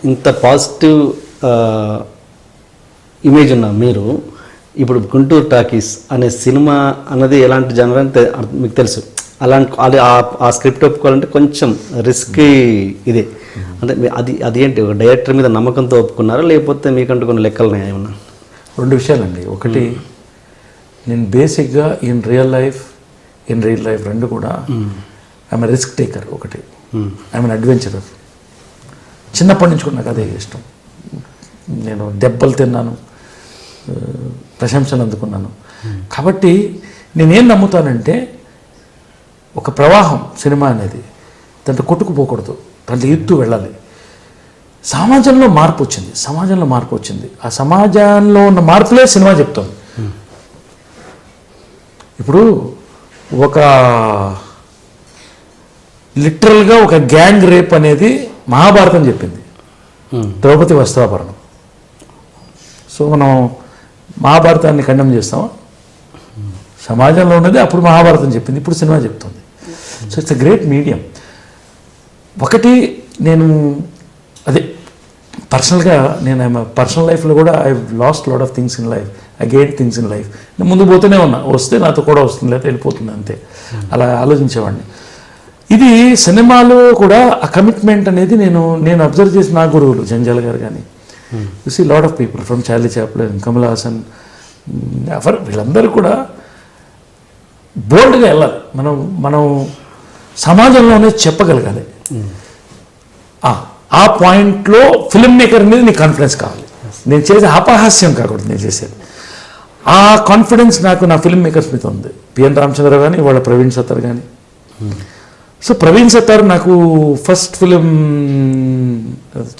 ఇంత positive image ఉన్న మీరు ఇప్పుడు గుంటూరు టాకీస్ అనే సినిమా అన్నది ఎలాంటి జనర్ అంటే మీకు తెలుసు. అలాంటి అది ఆ స్క్రిప్ట్ ఒప్పుకోవాలంటే కొంచెం రిస్కీ ఇదే. అంటే అది ఏంటి, ఒక డైరెక్టర్ మీద నమ్మకంతో ఒప్పుకున్నారా లేకపోతే మీకంటూ కొన్ని లెక్కలు ఉన్నాయా ఏమన్నా? రెండు విషయాలండి. ఒకటి, నేను బేసిక్గా ఇన్ రియల్ లైఫ్ రెండు కూడా ఐఎమ్ రిస్క్ టేకర్. ఒకటి, ఐఎమ్ అడ్వెంచరర్. చిన్నప్పటి నుంచి కూడా నాకు అదే ఇష్టం. నేను దెబ్బలు తిన్నాను, ప్రశంసలు అందుకున్నాను. కాబట్టి నేనేం నమ్ముతానంటే, ఒక ప్రవాహం సినిమా అనేది దాంట్లో కొట్టుకుపోకూడదు, దాంట్లో ఎత్తు వెళ్ళాలి. సమాజంలో మార్పు వచ్చింది. ఆ సమాజంలో ఉన్న మార్పులే సినిమా చెప్తుంది. ఇప్పుడు ఒక లిటరల్గా ఒక గ్యాంగ్ రేప్ అనేది మహాభారతం చెప్పింది, ద్రౌపది వస్త్రాపరణం. సో మనం మహాభారతాన్ని ఖండం చేస్తామా? సమాజంలో ఉన్నది అప్పుడు మహాభారతం చెప్పింది, ఇప్పుడు సినిమా చెప్తుంది. So it's a great medium. ఒకటి, నేను అదే పర్సనల్గా నేను పర్సనల్ లైఫ్లో కూడా I last lot of things in life, I gain things in life. నేను ముందు పోతూనే ఉన్నా, వస్తే నాతో కూడా వస్తుంది, లేకపోతే వెళ్ళిపోతుంది, అంతే. అలా ఆలోచించేవాడిని. ఇది సినిమాలో కూడా ఆ కమిట్మెంట్ అనేది నేను అబ్జర్వ్ చేసిన నా గురువులు జంజాల్ గారు కానీ, you see lot of people from Charlie Chaplin, Kamal Haasan, వీళ్ళందరూ కూడా బోల్డ్గా వెళ్ళాలి. మనం సమాజంలోనే చెప్పగలగాలి. ఆ పాయింట్లో ఫిల్మ్ మేకర్ మీద నీకు కాన్ఫిడెన్స్ కావాలి. నేను చేసే అపహాస్యం కాకూడదు నేను చేసేది. ఆ కాన్ఫిడెన్స్ నాకు నా ఫిల్మ్ మేకర్స్ మీద ఉంది. పిఎన్ రామచంద్ర కానీ, వాళ్ళ ప్రవీణ్ సత్తార్ కానీ. సో ప్రవీణ్ సత్తార్ నాకు ఫస్ట్ ఫిలిం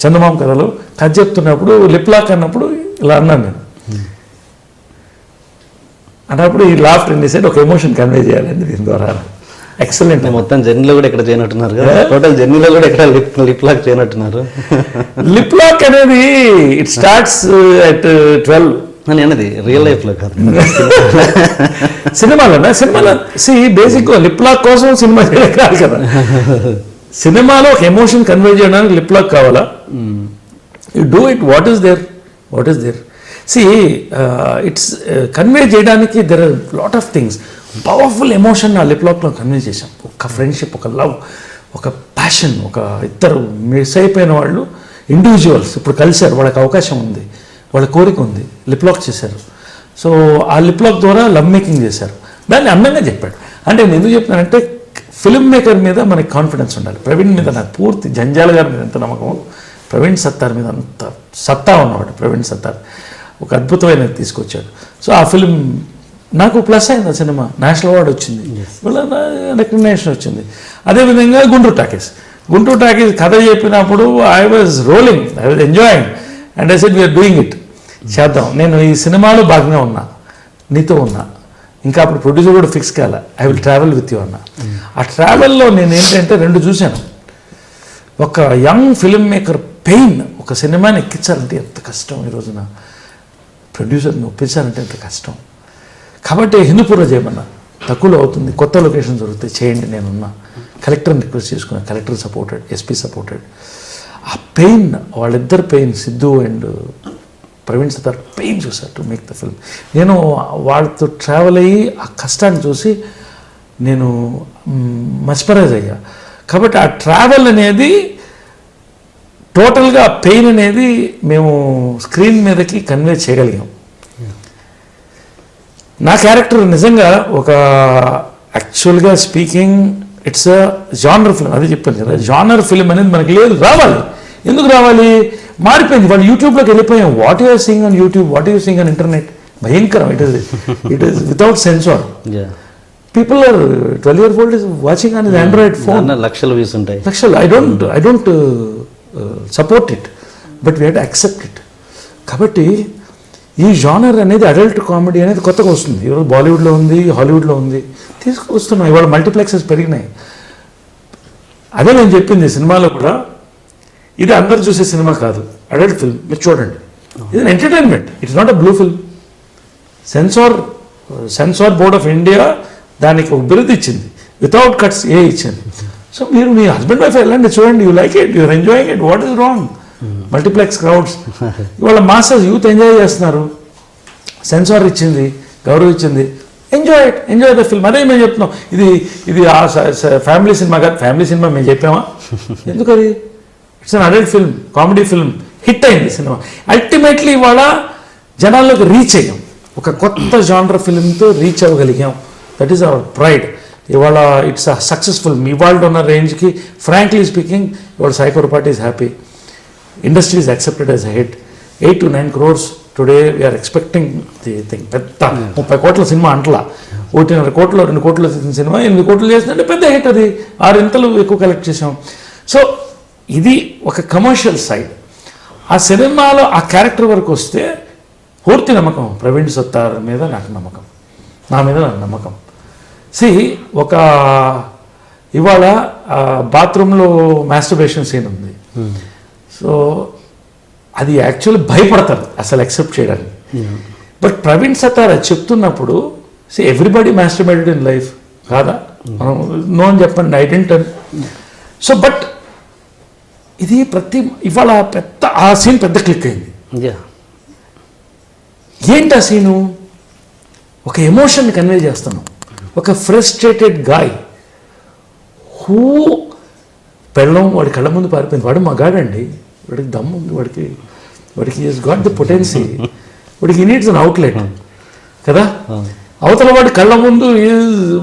చందమామ కథలో కథ చెప్తున్నప్పుడు లిప్లాక్ అన్నప్పుడు ఇలా అన్నాను నేను. అన్నప్పుడు ఈ లాఫ్ట్ ఇన్ డిసైడ్ ఒక ఎమోషన్ కన్వే చేయాలండి దీని ద్వారా. ఎక్సలెంట్. మొత్తం జర్నీలో కూడా ఇక్కడ చేయనట్టున్నారు కదా, టోటల్ జర్నీలో కూడా ఇక్కడ లిప్ లాక్ చేయనట్టున్నారు. లిప్ లాక్ అనేది ఇట్ స్టార్ట్స్ అట్ 12 అని అన్నది రియల్ లైఫ్లో కాదు, సినిమాలో బేసిక్గా లిప్ లాక్ కోసం సినిమా చేయడం కాదు కదా. సినిమాలో ఒక ఎమోషన్ కన్వే చేయడానికి లిప్ లాక్ కావాలా? You do it, what is there. It's convey చేయడానికి there are lot of things. Powerful emotion ఆ లిప్ లాక్లో కన్వే చేశాం. ఒక ఫ్రెండ్షిప్, ఒక లవ్, ఒక ప్యాషన్, ఒక ఇద్దరు మిస్ అయిపోయిన వాళ్ళు ఇండివిజువల్స్ ఇప్పుడు కలిశారు, వాళ్ళకి అవకాశం ఉంది, వాళ్ళ కోరిక ఉంది, లిప్ లాక్ చేశారు. సో ఆ లిప్ లాక్ ద్వారా లవ్ మేకింగ్ చేశారు. దాన్ని అందంగా చెప్పాడు. అంటే నేను ఎందుకు చెప్తున్నానంటే, ఫిల్మ్ మేకర్ మీద మనకి కాన్ఫిడెన్స్ ఉండాలి. ప్రవీణ్ మీద నాకు పూర్తి, జంజాల గారి మీద ఎంత నమ్మకం, ప్రవీణ్ సత్తార్ మీద అంత సత్తా ఉన్నవాడు. ప్రవీణ్ సత్తార్ ఒక అద్భుతమైనది తీసుకొచ్చాడు. సో ఆ ఫిలిం నాకు ప్లస్ అయింది. ఆ సినిమా నేషనల్ అవార్డు వచ్చింది, రికగ్నేషన్ వచ్చింది. అదేవిధంగా గుంటూరు టాకీస్ కథ చెప్పినప్పుడు I was rolling, I was enjoying and I said we are doing it, చేద్దాం. నేను ఈ సినిమాలో భాగంగా ఉన్నా, నీతో ఉన్నా, ఇంకా అప్పుడు ప్రొడ్యూసర్ కూడా ఫిక్స్ కాలే, I will travel with you అన్నా. ఆ ట్రావెల్లో నేను ఏంటంటే రెండు చూశాను. ఒక యంగ్ ఫిల్మ్ మేకర్ పెయిన్, ఒక సినిమాని ఎక్కించాలంటే ఎంత కష్టం, ఈ రోజున ప్రొడ్యూసర్ని ఒప్పించాలంటే ఎంత కష్టం. కాబట్టి హిందూపూర్లో చేయమన్నా, తక్కువలో అవుతుంది, కొత్త లొకేషన్ దొరికితే చేయండి, నేనున్నా. కలెక్టర్ని రిక్వెస్ట్ చేసుకున్నాను, కలెక్టర్ సపోర్టెడ్, ఎస్పీ సపోర్టెడ్. ఆ పెయిన్, వాళ్ళిద్దరు pain, Siddhu and Praveen Sattar pain చూసారు టు మేక్ ద ఫిల్మ్. నేను వాళ్ళతో ట్రావెల్ అయ్యి ఆ కష్టాన్ని చూసి నేను మస్పరైజ్ అయ్యా. కాబట్టి ఆ ట్రావెల్ అనేది టోటల్గా పెయిన్ అనేది మేము స్క్రీన్ మీదకి కన్వే చేయగలిగాం. నా క్యారెక్టర్ నిజంగా ఒక యాక్చువల్గా speaking it's a genre film, అది చెప్పాను కదా. జానర్ ఫిల్మ్ అనేది మనకి లేదు, రావాలి. ఎందుకు రావాలి? మారిపోయింది. వాళ్ళు యూట్యూబ్లోకి వెళ్ళిపోయాం. What you're seeing on YouTube, what you're seeing on internet, భయంకరం. It is without censor. People are 12 years old is watching on his Android phone. లక్షల వ్యూస్ ఉంటాయి, లక్షలు. I don't support it, but we have to accept it. కాబట్టి ఈ genre అనేది adult comedy అనేది కొత్తగా వస్తుంది. ఈరోజు బాలీవుడ్లో ఉంది, హాలీవుడ్లో ఉంది, తీసుకొస్తున్నాం. ఇవాళ మల్టీప్లెక్సెస్ పెరిగినాయి. అదే నేను చెప్పింది సినిమాలో కూడా, ఇది అందరు చూసే సినిమా కాదు, అడల్ట్ ఫిల్మ్, మీరు చూడండి. ఇది entertainment, it's not a blue film. Censor board of India దానికి ఒక బిరుదు ఇచ్చింది, వితౌట్ కట్స్ ఏ ఇచ్చింది. సో మీరు మీ హస్బెండ్ వైఫ్ వెళ్ళండి, చూడండి, you like it, you are enjoying it, what is wrong? Multiplex crowds. ఇవాళ మాసెస్ యూత్ ఎంజాయ్ చేస్తున్నారు, సెన్సార్ ఇచ్చింది, గౌరవం ఇచ్చింది, ఎంజాయ్ ద ఫిల్మ్. అదే మేము చెప్తున్నాం, ఇది ఫ్యామిలీ సినిమా కాదు. ఫ్యామిలీ సినిమా మేము చెప్పామా? ఎందుకు అది? It's an adult film, comedy film, hit అయింది సినిమా. అల్టిమేట్లీ ఇవాళ జనాల్లోకి రీచ్ అయ్యాం, ఒక కొత్త జానర్ ఫిల్మ్తో రీచ్ అవ్వగలిగాం. That is our pride. ఇవాళ ఇట్స్ అ సక్సెస్ఫుల్. ఇవాళ ఉన్న రేంజ్కి ఫ్రాంక్లీ స్పీకింగ్ ఇవాళ Sai Korrapati is happy. Industry is accepted as a hit. 8 to 9 crores today we're expecting the thing. పెద్ద 30 కోట్ల సినిమా అంటలా, 1.5 కోట్లు 2 కోట్లు తీసిన సినిమా 8 కోట్లు చేస్తుందంటే పెద్ద హిట్. అది 6 ఇంతలు ఎక్కువ కలెక్ట్ చేసాం. సో ఇది ఒక కమర్షియల్ సైడ్. ఆ సినిమాలో ఆ క్యారెక్టర్ వరకు వస్తే పూర్తి నమ్మకం ప్రవీణ్ సత్తార్ మీద నాకు నమ్మకం, నా మీద నాకు నమ్మకం. ఒక ఇవాళ బాత్రూంలో మాస్టర్బేషన్ సీన్ ఉంది. సో అది యాక్చువల్లీ భయపడతారు అసలు యాక్సెప్ట్ చేయడానికి. బట్ ప్రవీణ్ సత్తార్ అది చెప్తున్నప్పుడు ఎవ్రీబడి మాస్టర్బేటెడ్ ఇన్ లైఫ్ కాదా, మనం నో అని చెప్పండి, ఐ డెంట్. సో బట్ ఇది ఇవాళ పెద్ద ఆ సీన్ పెద్ద క్లిక్ అయింది. ఏంటి ఆ సీను? ఒక ఎమోషన్ కన్వే చేస్తున్నాం. ఒక ఫ్రస్ట్రేటెడ్ గాయ్ హూ పెళ్ళం వాడి కళ్ళ ముందు పారిపోయింది. వాడు మగాడండి, వాడికి దమ్ము ఉంది, వాడికి ఈజ్ గాట్ ది పొటెన్సీ, వాడికి నీడ్స్ అన్ అవుట్లెట్ కదా. అవతల వాడి కళ్ళ ముందు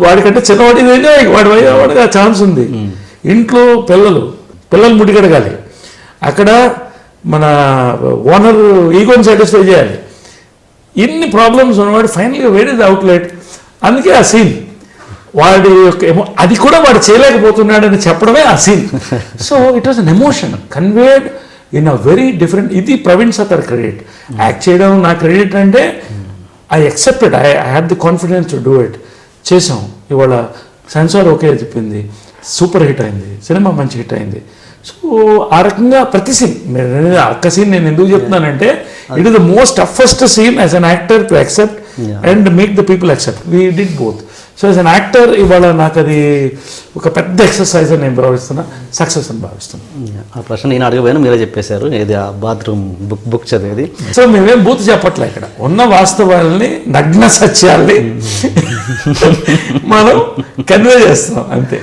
వాడికంటే చిన్నవాడి వాడికి ఆ ఛాన్స్ ఉంది. ఇంట్లో పిల్లలు ముడిగడగాలి, అక్కడ మన ఓనర్ ఈగోని సాటిస్ఫై చేయాలి. ఇన్ని ప్రాబ్లమ్స్ ఉన్నవాడు ఫైనల్గా వేర్ ఇస్ అవుట్లెట్. అందుకే ఆ సీన్ వాడి యొక్క అది కూడా వాడు చేయలేకపోతున్నాడని చెప్పడమే ఆ scene. So it was an emotion conveyed in a very different. ఇది ప్రవీణ్ సత్తార్ క్రెడిట్. యాక్ట్ చేయడం నా క్రెడిట్ అంటే I accepted, I had the confidence to do it. చేసాం. ఇవాళ సెన్సార్ ఓకే చెప్పింది, సూపర్ హిట్ అయింది, సినిమా మంచి హిట్ అయింది. సో ఆ రకంగా ప్రతి సీన్, అక్క సీన్ నేను ఎందుకు చెప్తున్నానంటే it is the most toughest scene as an actor to accept and make the people accept. We did both. So as an actor ఇవాళ నాకు అది ఒక పెద్ద ఎక్సర్సైజ్ అని నేను భావిస్తున్నా, సక్సెస్ అని భావిస్తున్నా. ఆ ప్రశ్న నేను అడగబోయాను, మీరే చెప్పేశారు. ఇది ఆ బాత్రూమ్ బుక్ చదివేది. సో మేమేం బూత్ చెప్పట్లే, ఇక్కడ ఉన్న వాస్తవాల్ని, నగ్న సత్యాల్ని మనం కన్వే చేస్తున్నాం అంతే.